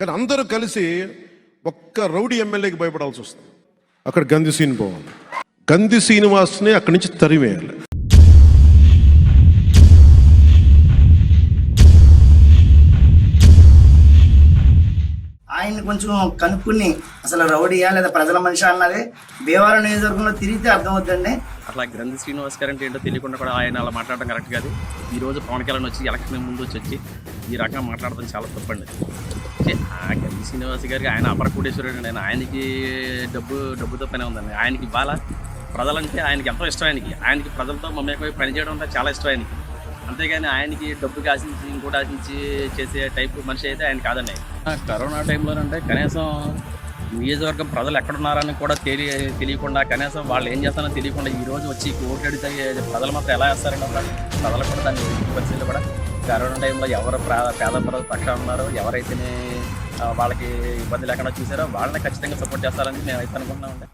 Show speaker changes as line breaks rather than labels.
కానీ అందరూ కలిసి ఒక్క రౌడీ ఎమ్మెల్యేకి భయపడాల్సి వస్తుంది. అక్కడ గంధి సీన్ పోవాలి, గంధి శ్రీనివాస్ని అక్కడి నుంచి తరిమేయాలి.
ఆయన్ని కొంచెం కనుక్కుని అసలు రౌడీయా లేదా ప్రజల మనిషి అన్నది భీమవరం నియోజకవర్గంలో తిరిగితే అర్థమవుతుందండి.
అట్లా గ్రంథి శ్రీనివాస్ గారు అంటే ఏంటో తెలియకుండా కూడా ఆయన అలా మాట్లాడడం కరెక్ట్ కాదు. ఈ రోజు పవన్ కళ్యాణ్ వచ్చి ఎలక్షన్ ముందు వచ్చి ఈ రకంగా మాట్లాడడం చాలా తప్పండి. గ్రంథి శ్రీనివాస్ గారికి ఆయన అపర కోటేశ్వరుడు అండి. ఆయనకి డబ్బుతో పని ఉందండి. ఆయనకి ఇవాళ ప్రజలంటే ఆయనకి ఎంతో ఇష్టం. ఆయనకి ప్రజలతో మమ్మల్ని పనిచేయడం అంటే చాలా ఇష్టం ఆయనకి. అంతేగాని ఆయనకి డబ్బుకి ఆశించి ఇంకోటి ఆశించి చేసే టైప్ మనిషి అయితే ఆయన కాదండి. కరోనా టైంలోనంటే కనీసం నియోజకవర్గం ప్రజలు ఎక్కడున్నారని కూడా తెలియకుండా, కనీసం వాళ్ళు ఏం చేస్తారో తెలియకుండా ఈరోజు వచ్చి ఓటు అడిగితే ప్రజలు మాత్రం ఎలా వేస్తారండి? ప్రజలు కూడా దాన్ని పరిస్థితులు కూడా కరోనా టైంలో ఎవరు పేద ప్రజల పక్షాన ఉన్నారో, ఎవరైతే వాళ్ళకి ఇబ్బంది లేకుండా చూసారో వాళ్ళని ఖచ్చితంగా సపోర్ట్ చేస్తారని మేము అయితే అనుకుంటున్నామండి.